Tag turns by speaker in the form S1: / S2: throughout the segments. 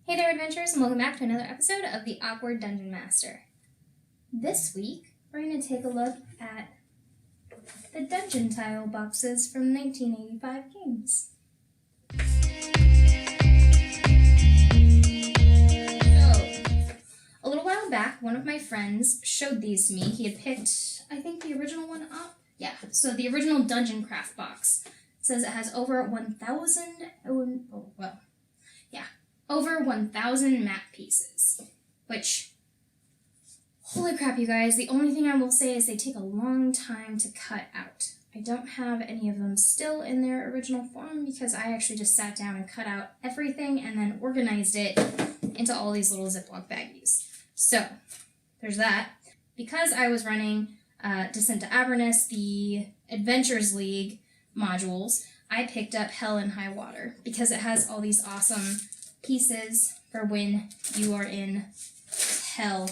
S1: Hey there, adventurers, and welcome back to another episode of the Awkward Dungeon Master. This week, we're going to take a look at the dungeon tile boxes from 1985 games. So, a little while back, one of my friends showed these to me. He had picked, I think, the original one up. Yeah, so the original Dungeon Craft box. It says it has over 1,000 map pieces, which, holy crap, you guys, the only thing I will say is they take a long time to cut out. I don't have any of them still in their original form because I actually just sat down and cut out everything and then organized it into all these little Ziploc baggies. So, there's that. Because I was running Descent to Avernus, the Adventures League modules, I picked up Hell and High Water because it has all these awesome pieces for when you are in hell,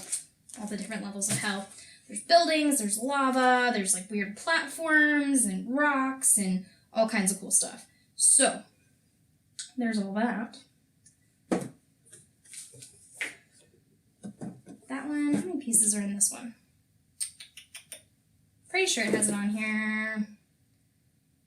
S1: all the different levels of hell. There's buildings, there's lava, there's like weird platforms and rocks and all kinds of cool stuff. So, there's all that. That one, how many pieces are in this one? Pretty sure it has it on here.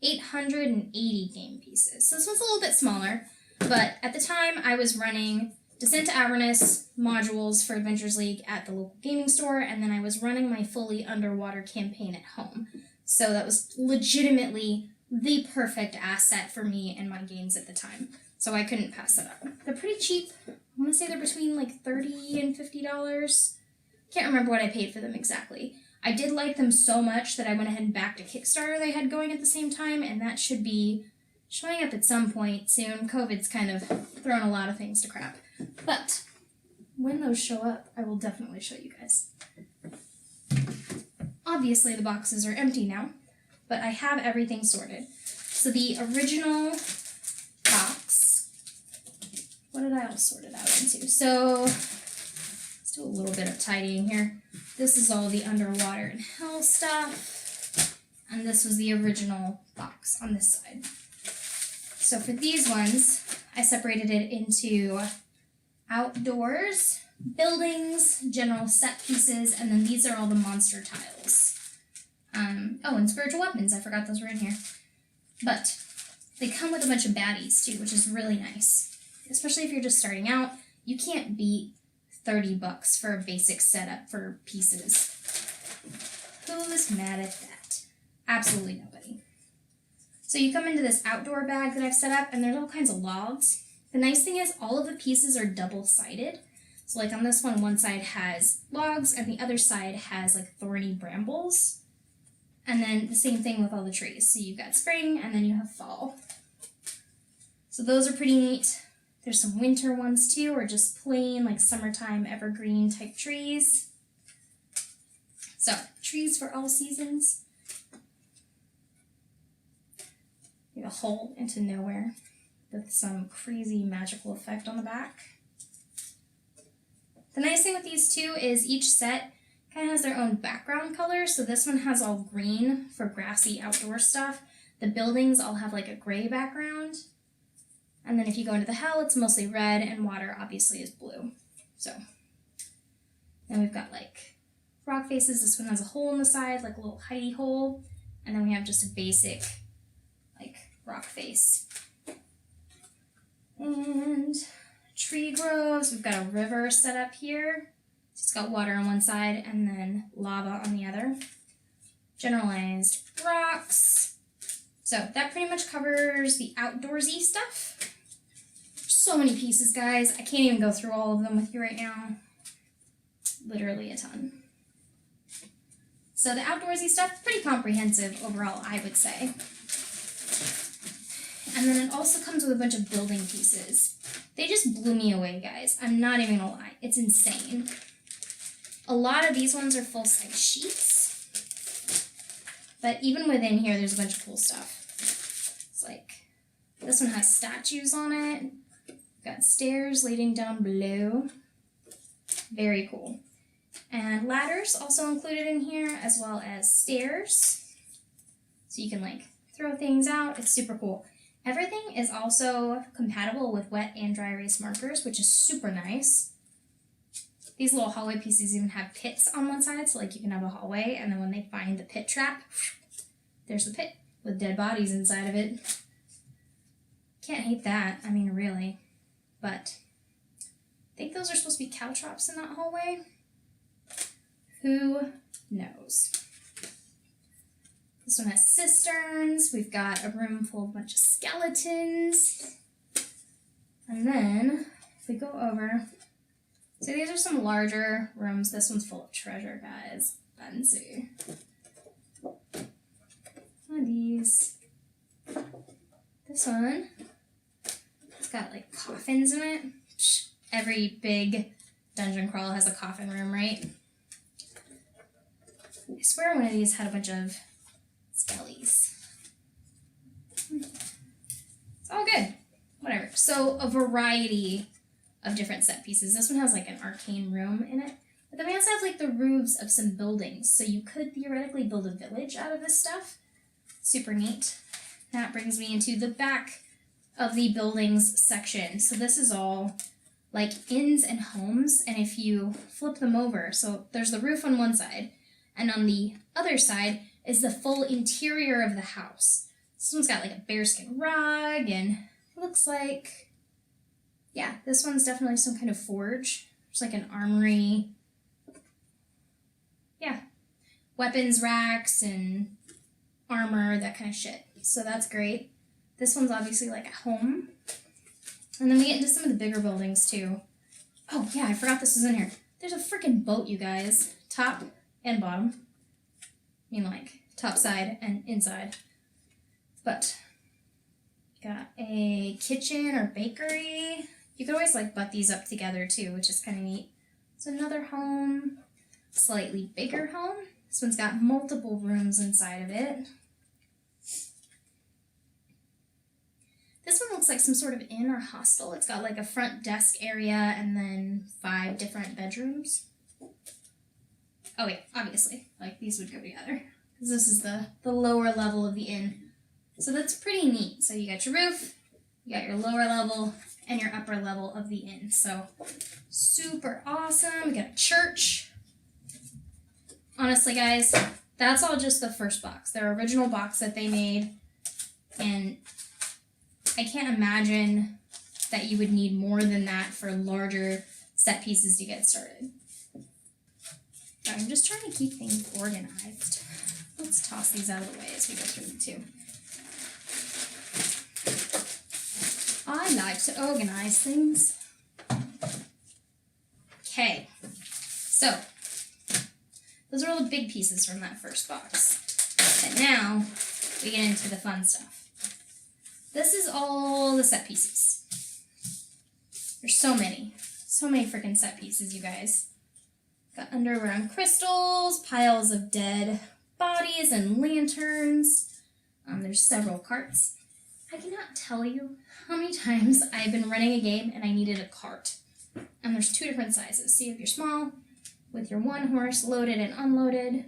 S1: 880 game pieces. So this one's a little bit smaller. But at the time, I was running Descent to Avernus modules for Adventures League at the local gaming store, and then I was running my fully underwater campaign at home. So that was legitimately the perfect asset for me and my games at the time. So I couldn't pass it up. They're pretty cheap. I want to say they're between like $30 and $50. Can't remember what I paid for them exactly. I did like them so much that I went ahead and backed a Kickstarter they had going at the same time, and that should be showing up at some point soon. COVID's kind of thrown a lot of things to crap. But when those show up, I will definitely show you guys. Obviously, the boxes are empty now, but I have everything sorted. So the original box, what did I all sort it out into? So let's do a little bit of tidying here. This is all the underwater and hell stuff, and this was the original box on this side. So for these ones, I separated it into outdoors, buildings, general set pieces, and then these are all the monster tiles. And spiritual weapons, I forgot those were in here. But they come with a bunch of baddies too, which is really nice. Especially if you're just starting out, you can't beat $30 for a basic setup for pieces. Who's mad at that? Absolutely nobody. So you come into this outdoor bag that I've set up, and there's all kinds of logs. The nice thing is all of the pieces are double-sided. So like on this one side has logs, and the other side has like thorny brambles. And then the same thing with all the trees. So you've got spring, and then you have fall. So those are pretty neat. There's some winter ones too, or just plain like summertime evergreen type trees. So, trees for all seasons. You have a hole into nowhere with some crazy magical effect on the back. The nice thing with these two is each set kind of has their own background color. So this one has all green for grassy outdoor stuff. The buildings all have like a gray background. And then if you go into the hell, it's mostly red, and water obviously is blue. So, then we've got like rock faces. This one has a hole in the side, like a little hidey hole. And then we have just a basic like rock face. And tree groves. We've got a river set up here. It's got water on one side and then lava on the other. Generalized rocks. So that pretty much covers the outdoorsy stuff. So many pieces, guys. I can't even go through all of them with you right now. Literally a ton. So the outdoorsy stuff, pretty comprehensive overall, I would say. And then it also comes with a bunch of building pieces. They just blew me away, guys. I'm not even gonna lie. It's insane. A lot of these ones are full-size sheets. But even within here, there's a bunch of cool stuff. It's like, this one has statues on it. Got stairs leading down below. Very cool. And ladders also included in here, as well as stairs. So you can like throw things out. It's super cool. Everything is also compatible with wet and dry erase markers, which is super nice. These little hallway pieces even have pits on one side, so like you can have a hallway, and then when they find the pit trap, there's the pit with dead bodies inside of it. Can't hate that, I mean, really. But I think those are supposed to be caltrops in that hallway. Who knows? This one has cisterns. We've got a room full of a bunch of skeletons. And then, if we go over, so these are some larger rooms. This one's full of treasure, guys. Fancy. And these. This one, it's got like coffins in it. Every big dungeon crawl has a coffin room, right? I swear one of these had a bunch of skellies. It's all good. Whatever. So a variety of different set pieces. This one has like an arcane room in it. But then we also have like the roofs of some buildings. So you could theoretically build a village out of this stuff. Super neat. That brings me into the back of the buildings section. So this is all like inns and homes. And if you flip them over, so there's the roof on one side, and on the other side is the full interior of the house. This one's got like a bearskin rug, and it looks like, yeah, this one's definitely some kind of forge. There's like an armory. Yeah. Weapons racks and armor, that kind of shit. So that's great. This one's obviously like a home. And then we get into some of the bigger buildings too. Oh yeah, I forgot this was in here. There's a freaking boat, you guys. Top and bottom. I mean like top side and inside. But got a kitchen or bakery. You can always like butt these up together too, which is kind of neat. It's another home, slightly bigger home. This one's got multiple rooms inside of it. This one looks like some sort of inn or hostel. It's got like a front desk area and then 5 different bedrooms. Oh yeah, obviously, like these would go together. Because this is the lower level of the inn. So that's pretty neat. So you got your roof, you got your lower level, and your upper level of the inn. So super awesome. We got a church. Honestly, guys, that's all just the first box. Their original box that they made. And I can't imagine that you would need more than that for larger set pieces to get started. I'm just trying to keep things organized. Let's toss these out of the way as we go through them too. I like to organize things. Okay, so those are all the big pieces from that first box. And now we get into the fun stuff. This is all the set pieces. There's so many freaking set pieces, you guys. Got underground crystals, piles of dead bodies and lanterns. There's several carts. I cannot tell you how many times I've been running a game and I needed a cart. And there's 2 different sizes. So you have your small with your 1 horse loaded and unloaded,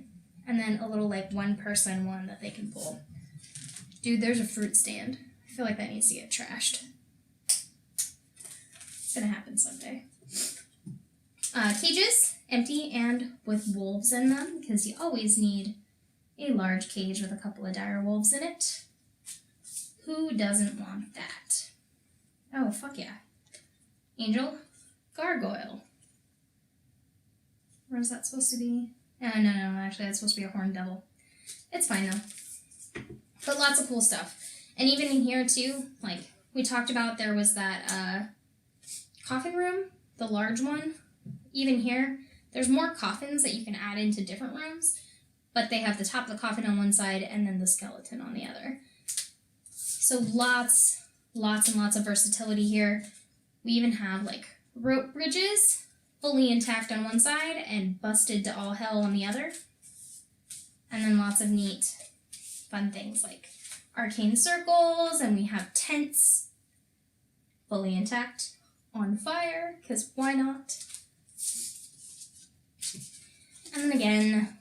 S1: and then a little like 1-person one that they can pull. Dude, there's a fruit stand. I feel like that needs to get trashed. It's gonna happen someday. Cages, empty and with wolves in them, because you always need a large cage with a couple of dire wolves in it. Who doesn't want that? Oh, fuck yeah. Angel, gargoyle. Or is that supposed to be? No, actually that's supposed to be a horned devil. It's fine though. But lots of cool stuff. And even in here too, like we talked about, there was that coffin room, the large one. Even here, there's more coffins that you can add into different rooms, but they have the top of the coffin on one side and then the skeleton on the other. So lots and lots of versatility here. We even have like rope bridges, fully intact on one side and busted to all hell on the other. And then lots of neat, fun things like arcane circles, and we have tents, fully intact, on fire, because why not? And then again,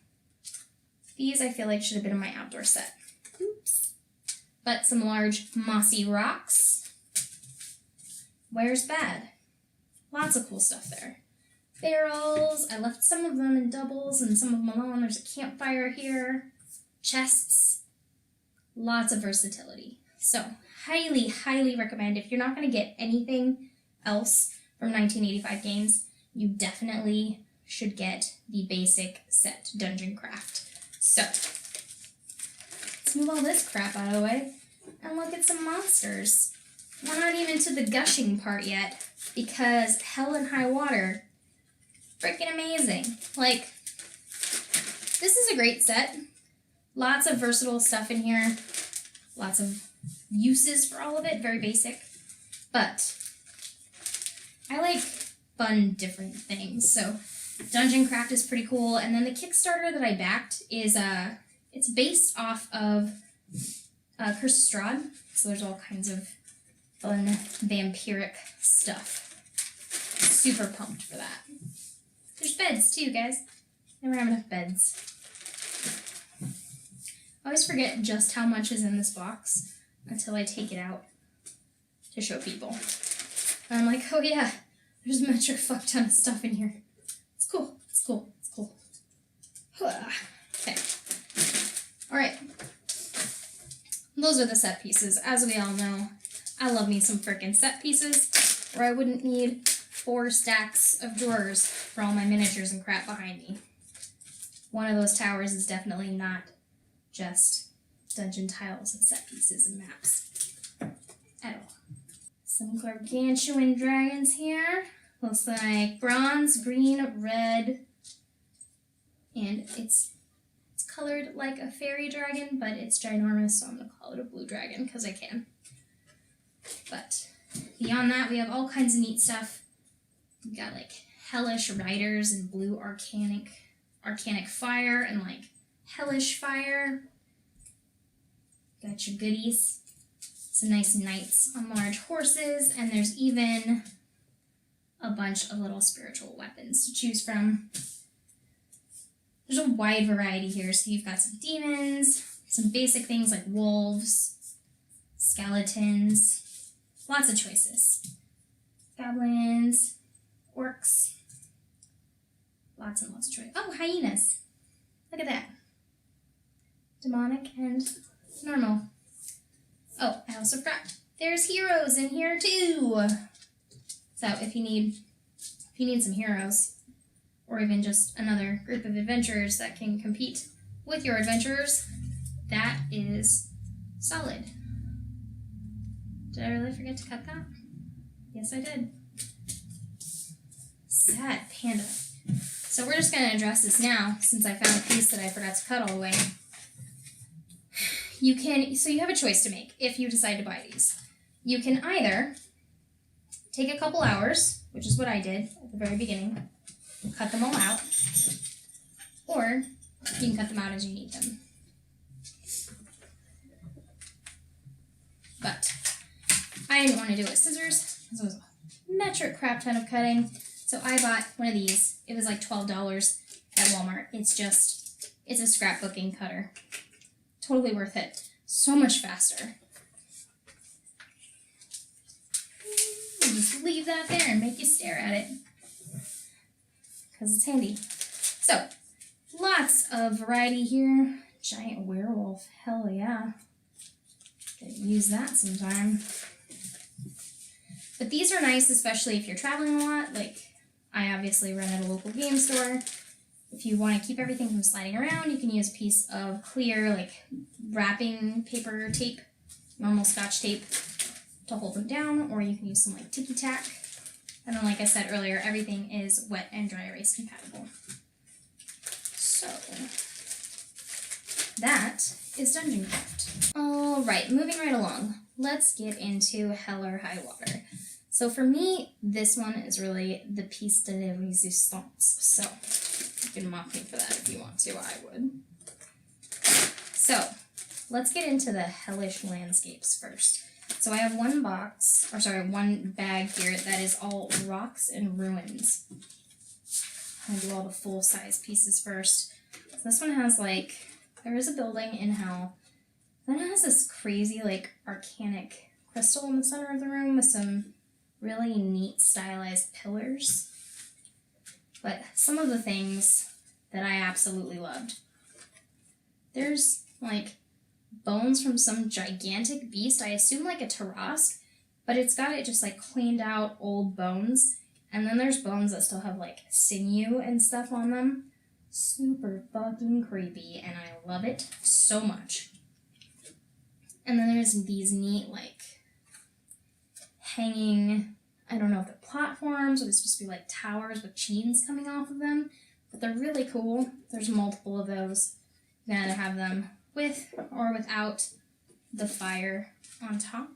S1: these I feel like should have been in my outdoor set. Oops. but some large mossy rocks. Where's bad? Lots of cool stuff there. Barrels, I left some of them in doubles and some of them alone. There's a campfire here. Chests, lots of versatility. So, highly, highly recommend. If you're not going to get anything else from 1985 games, you definitely should get the basic set Dungeon Craft. So, let's move all this crap out of the way and look at some monsters. We're not even to the gushing part yet, because Hell and High Water, freaking amazing. Like, this is a great set. Lots of versatile stuff in here. Lots of uses for all of it. Very basic. But I like fun, different things. So Dungeon Craft is pretty cool. And then the Kickstarter that I backed is, it's based off of Curse of Strahd. So there's all kinds of fun vampiric stuff. Super pumped for that. There's beds too, guys. Never have enough beds. I always forget just how much is in this box until I take it out to show people. And I'm like, oh yeah, there's a metric fuck ton of stuff in here. It's cool, it's cool, it's cool. Okay. Alright. Those are the set pieces. As we all know, I love me some frickin' set pieces, or I wouldn't need 4 stacks of drawers for all my miniatures and crap behind me. One of those towers is definitely not just dungeon tiles and set pieces and maps at all. Some gargantuan dragons here. Looks like bronze, green, red, and it's colored like a fairy dragon, but it's ginormous, so I'm gonna call it a blue dragon because I can. But beyond that, we have all kinds of neat stuff. We got like Hellish riders and blue arcanic fire and like Hellish fire. Got your goodies. Some nice knights on large horses, and there's even a bunch of little spiritual weapons to choose from. There's a wide variety here, so you've got some demons, some basic things like wolves, skeletons, lots of choices. Goblins, orcs, lots and lots of choices. Oh, hyenas. Look at that. Demonic and normal. Oh, I also forgot. There's heroes in here too. So if you need some heroes, or even just another group of adventurers that can compete with your adventurers, that is solid. Did I really forget to cut that? Yes, I did. Sad panda. So we're just going to address this now, since I found a piece that I forgot to cut all the way. So you have a choice to make if you decide to buy these. You can either take a couple hours, which is what I did at the very beginning, cut them all out, or you can cut them out as you need them. But I didn't want to do it with scissors, because it was a metric crap ton of cutting, so I bought one of these. It was like $12 at Walmart. It's a scrapbooking cutter. Totally worth it. So much faster. You just leave that there and make you stare at it, because it's handy. So, lots of variety here. Giant werewolf, hell yeah. Could use that sometime. But these are nice, especially if you're traveling a lot. Like, I obviously run at a local game store. If you want to keep everything from sliding around, you can use a piece of clear, like, wrapping paper tape, normal Scotch tape, to hold them down, or you can use some, like, Tiki Tack. And then, like I said earlier, everything is wet and dry erase compatible. So, that is Dungeon Craft. Alright, moving right along. Let's get into Hell or High Water. So for me, this one is really the piece de la resistance. So, you can mock me for that if you want to, I would. So, let's get into the Hellish landscapes first. So I have one bag here that is all rocks and ruins. I'm going to do all the full-size pieces first. So this one has, like, there is a building in Hell Then it has this crazy, like, arcanic crystal in the center of the room with some really neat stylized pillars. But some of the things that I absolutely loved. There's, like, bones from some gigantic beast. I assume like a Tarask, but it's got it just, like, cleaned out old bones. And then there's bones that still have, like, sinew and stuff on them. Super fucking creepy, and I love it so much. And then there's these neat, like, hanging, I don't know if they're platforms or they're supposed to be like towers with chains coming off of them, but they're really cool. There's multiple of those. You can either have them with or without the fire on top.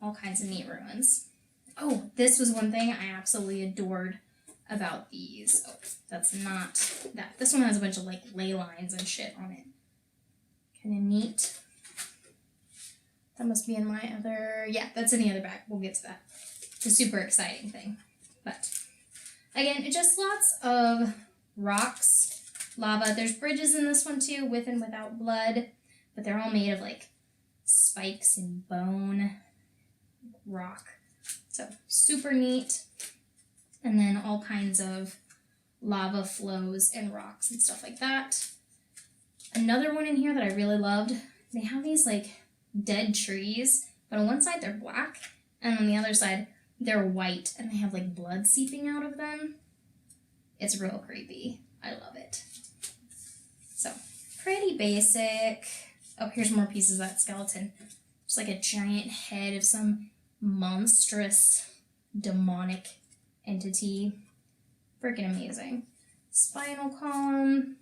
S1: All kinds of neat ruins. Oh, this was one thing I absolutely adored about these. Oh, that's not that. This one has a bunch of, like, ley lines and shit on it. Kind of neat. That must be in my other... Yeah, that's in the other bag. We'll get to that. It's a super exciting thing. But, again, it's just lots of rocks, lava. There's bridges in this one, too, with and without blood. But they're all made of, like, spikes and bone, rock. So, super neat. And then all kinds of lava flows and rocks and stuff like that. Another one in here that I really loved, they have these, like, dead trees, but on one side they're black, and on the other side they're white, and they have, like, blood seeping out of them. It's real creepy. I love it. So, pretty basic. Oh, here's more pieces of that skeleton. It's like a giant head of some monstrous demonic entity. Freaking amazing. Spinal column.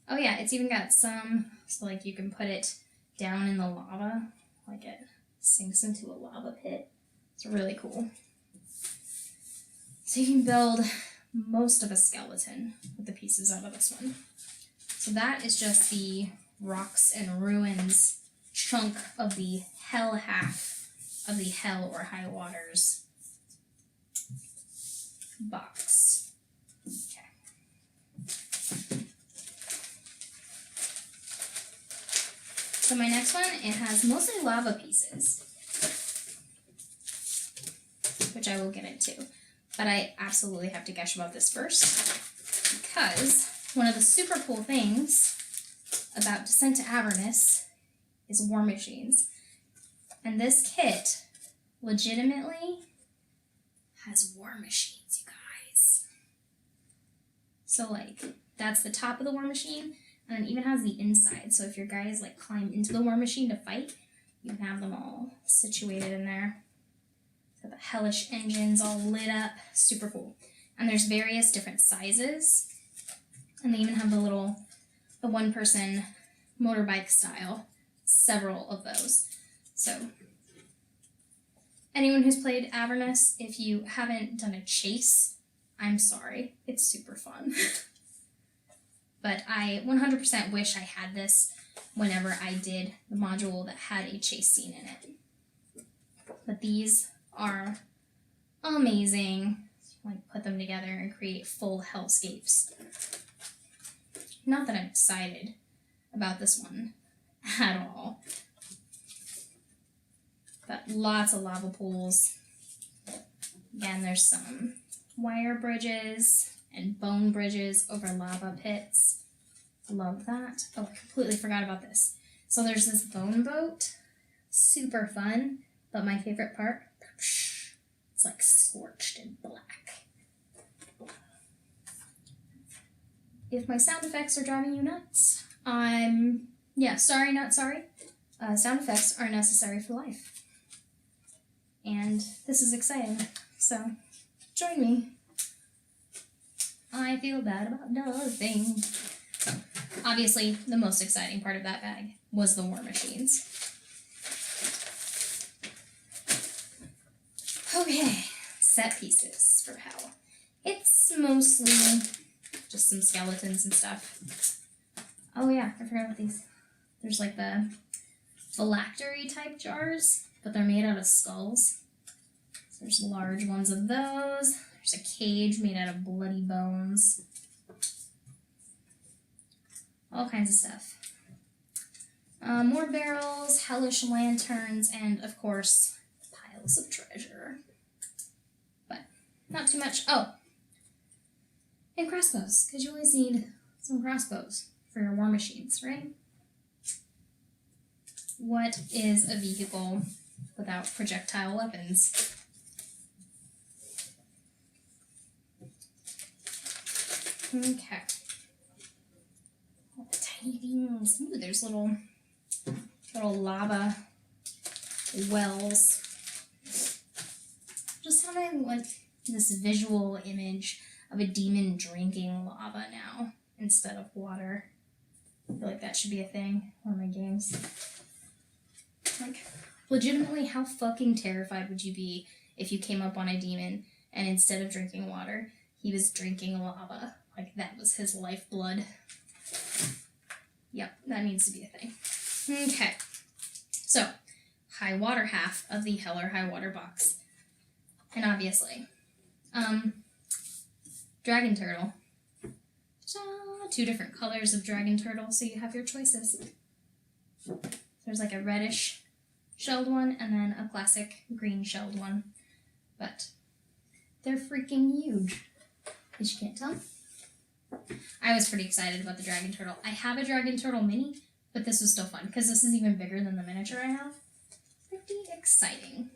S1: Oh yeah, it's even got some, so like you can put it down in the lava, like it sinks into a lava pit. It's really cool. So you can build most of a skeleton with the pieces out of this one. So that is just the rocks and ruins chunk of the hell half of the Hell or High Waters box. Okay. So my next one, it has mostly lava pieces, which I will get into. But I absolutely have to gush about this first, because one of the super cool things about Descent to Avernus is war machines. And this kit legitimately has war machines, you guys. So, like, that's the top of the war machine, and it even has the inside. So if your guys, like, climb into the war machine to fight, you can have them all situated in there. Got the Hellish engines all lit up. Super cool. And there's various different sizes. And they even have the one-person motorbike style. Several of those. So, anyone who's played Avernus, if you haven't done a chase, I'm sorry. It's super fun. But I 100% wish I had this whenever I did the module that had a chase scene in it. But these are amazing. Like, put them together and create full hellscapes. Not that I'm excited about this one at all. But lots of lava pools. Again, there's some wire bridges and bone bridges over lava pits. Love that. Oh, I completely forgot about this. So there's this bone boat. Super fun. But my favorite part, it's like scorched in black. If my sound effects are driving you nuts, sorry, not sorry. Sound effects are necessary for life. And this is exciting. So, join me. I feel bad about nothing. So, obviously, the most exciting part of that bag was the war machines. Okay, set pieces for hell. It's mostly just some skeletons and stuff. Oh yeah, I forgot about these. There's like the phylactery type jars, but they're made out of skulls. So there's large ones of those. There's a cage made out of bloody bones. All kinds of stuff. More barrels, hellish lanterns, and of course, piles of treasure. But not too much. Oh, and crossbows, because you always need some crossbows for your war machines, right? What is a vehicle without projectile weapons? Okay. All the tiny things. Ooh, there's little lava wells. Just having like this visual image of a demon drinking lava now instead of water. I feel like that should be a thing on my games. Like, legitimately, how fucking terrified would you be if you came up on a demon and instead of drinking water, he was drinking lava? Like, that was his lifeblood. Yep, that needs to be a thing. Okay. So, high water half of the Hell or High Water box. And obviously, dragon turtle. Ta-da! 2 different colors of dragon turtle, so you have your choices. There's like a reddish shelled one and then a classic green shelled one. But they're freaking huge. Because you can't tell. I was pretty excited about the dragon turtle. I have a dragon turtle mini, but this was still fun because this is even bigger than the miniature I have. Pretty exciting.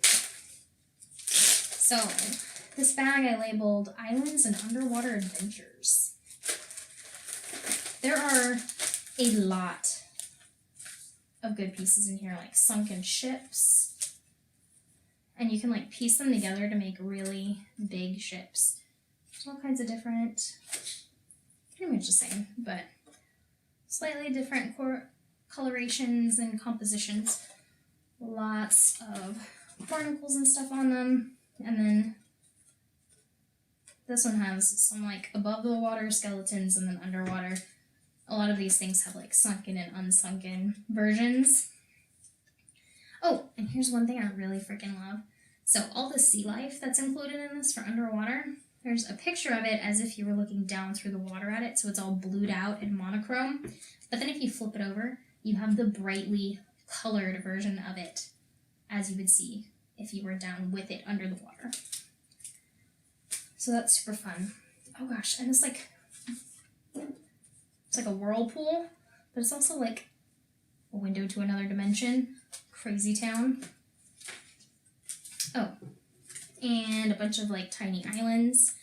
S1: So, this bag I labeled Islands and Underwater Adventures. There are a lot of good pieces in here, like sunken ships. And you can like piece them together to make really big ships. There's all kinds of different, pretty much the same, but slightly different colorations and compositions. Lots of barnacles and stuff on them. And then this one has some like above the water skeletons and then underwater. A lot of these things have like sunken and unsunken versions. Oh, and here's one thing I really freaking love. So all the sea life that's included in this for underwater, there's a picture of it as if you were looking down through the water at it, so it's all blued out and monochrome. But then if you flip it over, you have the brightly colored version of it, as you would see if you were down with it under the water. So that's super fun. Oh gosh, and it's like a whirlpool, but it's also like a window to another dimension. Crazy town. Oh, and a bunch of like tiny islands.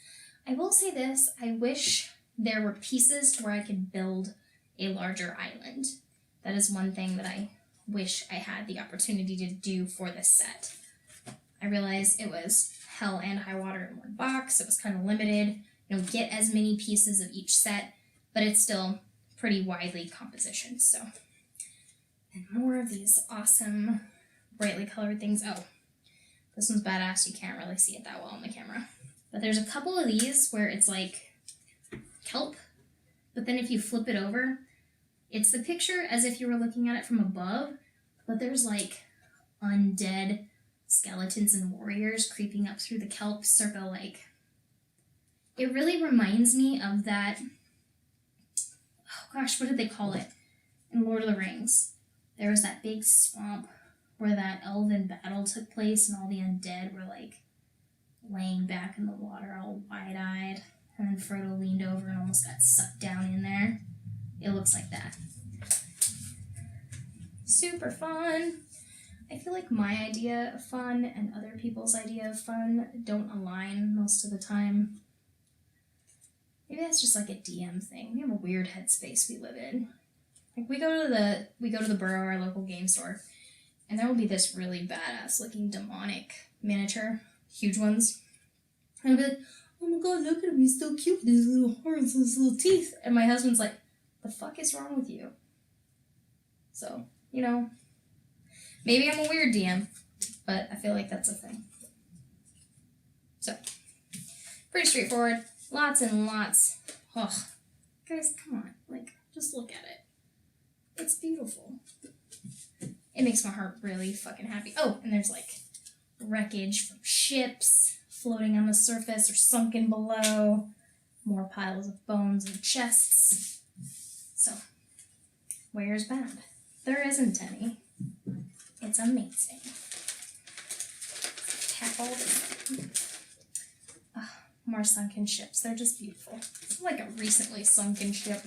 S1: I will say this, I wish there were pieces where I could build a larger island. That is one thing that I wish I had the opportunity to do for this set. I realized it was Hell and High Water in one box. It was kind of limited. You don't get as many pieces of each set, but it's still pretty widely compositioned. So, and more of these awesome brightly colored things. Oh, this one's badass. You can't really see it that well on the camera. But there's a couple of these where it's like kelp, but then if you flip it over, it's the picture as if you were looking at it from above, but there's like undead skeletons and warriors creeping up through the kelp circa like. It really reminds me of that, oh gosh, what did they call it? In Lord of the Rings. There was that big swamp where that elven battle took place and all the undead were like laying back in the water all wide-eyed, and then Frodo leaned over and almost got sucked down in there. It looks like that. Super fun. I feel like my idea of fun and other people's idea of fun don't align most of the time. Maybe that's just like a DM thing. We have a weird headspace we live in. Like we go to the Borough, our local game store, and there will be this really badass looking demonic miniature, huge ones. And I'll be like, oh my god, look at him, he's so cute with his little horns and his little teeth. And my husband's like, the fuck is wrong with you? So, you know, maybe I'm a weird DM, but I feel like that's a thing. So, pretty straightforward. Lots and lots. Oh, guys, come on. Like, just look at it. It's beautiful. It makes my heart really fucking happy. Oh, and there's like wreckage from ships floating on the surface or sunken below. More piles of bones and chests. So, where's bad? there isn't any. It's amazing. Tap all this. More sunken ships. They're just beautiful. It's like a recently sunken ship.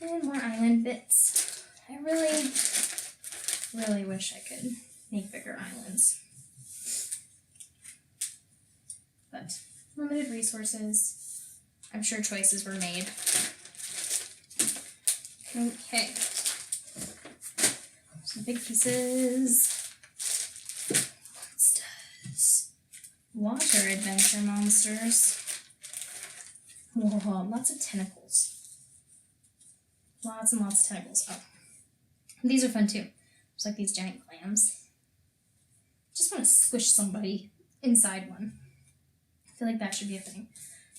S1: And more island bits. I really, really wish I could make bigger islands. But limited resources. I'm sure choices were made. Okay. Some big pieces. Monsters. Water adventure monsters. Whoa, lots of tentacles. Lots and lots of tentacles. Oh. These are fun too. There's like these giant clams. Just want to squish somebody inside one. I feel like that should be a thing.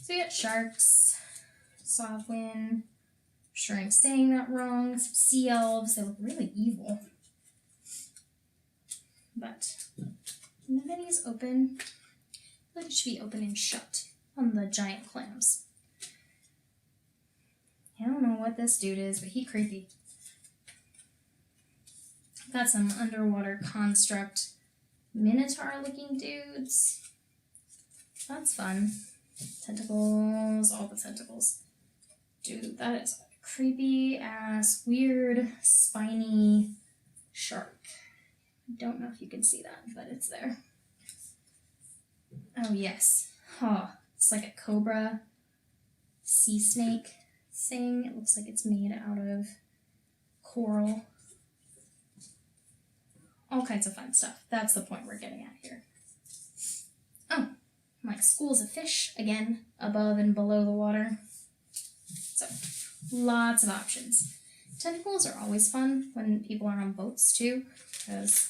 S1: So we got sharks, Sofwin. Sure I'm saying that wrong. Some sea elves. They look really evil. But none of these open. I feel like it should be open and shut on the giant clams. I don't know what this dude is, but he creepy. Got some underwater construct minotaur looking dudes. That's fun. Tentacles, all the tentacles. Dude, that is a creepy ass, weird, spiny shark. I don't know if you can see that, but it's there. Oh yes. Oh, it's like a cobra sea snake thing. It looks like it's made out of coral. All kinds of fun stuff. That's the point we're getting at here. Oh, like schools of fish, again, above and below the water. So, lots of options. Tentacles are always fun when people are on boats too, because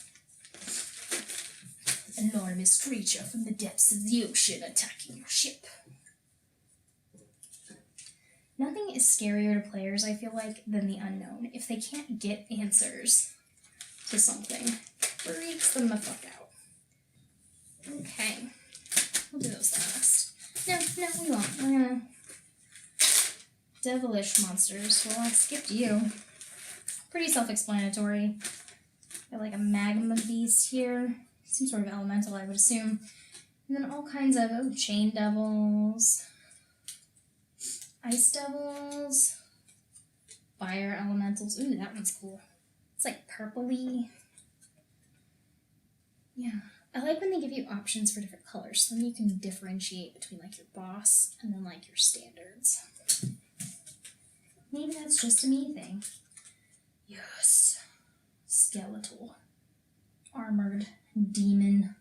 S1: enormous creature from the depths of the ocean attacking your ship. Nothing is scarier to players, I feel like, than the unknown. If they can't get answers to something, freaks them the fuck out. Okay, we'll do those last. No, we won't. We're gonna... Devilish monsters. Well, I skipped you. Pretty self-explanatory. Got like a magma beast here. Some sort of elemental, I would assume. And then all kinds of chain devils. Ice devils. Fire elementals. Ooh, that one's cool. It's like purpley. Yeah. I like when they give you options for different colors, so then you can differentiate between like your boss and then like your standards. Maybe that's just a me thing. Yes. Skeletal. Armored demon.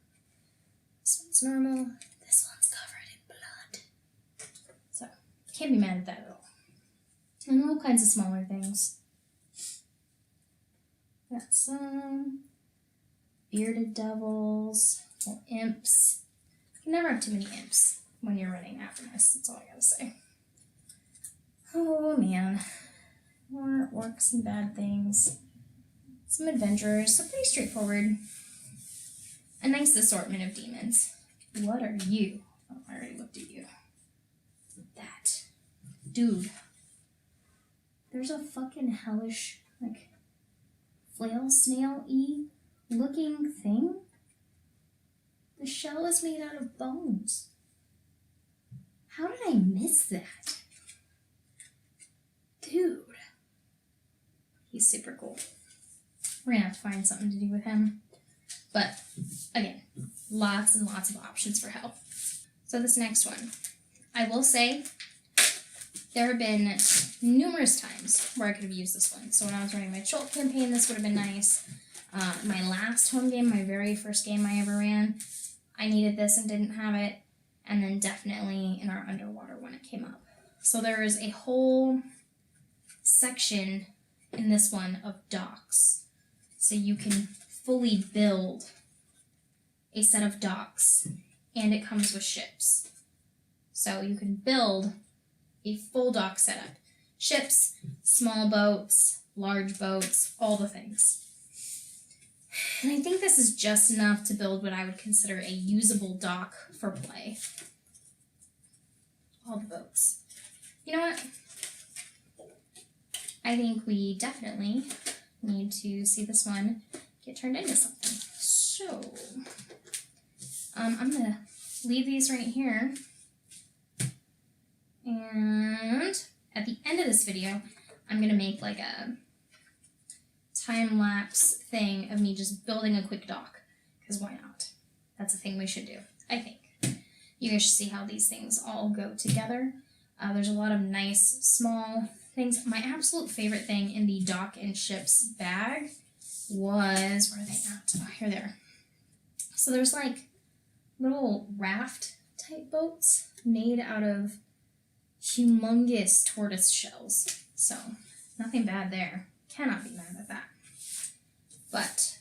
S1: This one's normal. This one's covered in blood. So, can't be mad at that at all. And all kinds of smaller things. Got some bearded devils, little imps. You can never have too many imps when you're running Avernus, that's all I gotta say. Oh man. More orcs and bad things. Some adventurers, so pretty straightforward. A nice assortment of demons. What are you? Oh, I already looked at you. That. Dude. There's a fucking hellish, like, flail snail-y looking thing. The shell is made out of bones. How did I miss that? Dude. He's super cool. We're gonna have to find something to do with him. But, again, lots and lots of options for help. So this next one. I will say, there have been numerous times where I could have used this one. So when I was running my Chult campaign, this would have been nice. My last home game, my very first game I ever ran, I needed this and didn't have it. And then definitely in our underwater when it came up. So there is a whole section in this one of docks. So you can fully build a set of docks, and it comes with ships. So you can build a full dock setup. Ships, small boats, large boats, all the things. And I think this is just enough to build what I would consider a usable dock for play. All the boats. You know what? I think we definitely need to see this one get turned into something. So, I'm going to leave these right here. And at the end of this video, I'm going to make like a time-lapse thing of me just building a quick dock. Because why not? That's a thing we should do, I think. You guys should see how these things all go together. There's a lot of nice, small things. My absolute favorite thing in the dock and ships bag was, where are they at? Oh, here they are. So there's like little raft type boats made out of humongous tortoise shells. So nothing bad there. Cannot be mad at that. But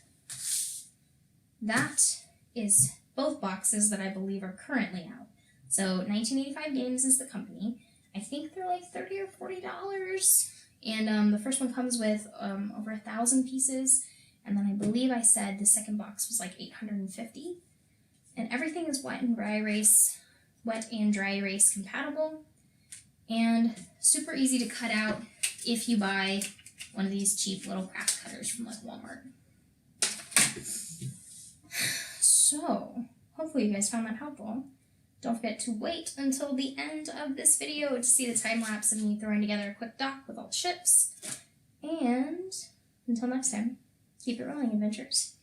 S1: that is both boxes that I believe are currently out. So 1985 Games is the company. I think they're like $30 or $40. And the first one comes with over 1,000 pieces. And then I believe I said the second box was like 850. And everything is wet and dry erase compatible. And super easy to cut out if you buy one of these cheap little craft cutters from like Walmart. So, hopefully you guys found that helpful. Don't forget to wait until the end of this video to see the time lapse of me throwing together a quick dock with all the ships. And until next time, keep it rolling, adventures.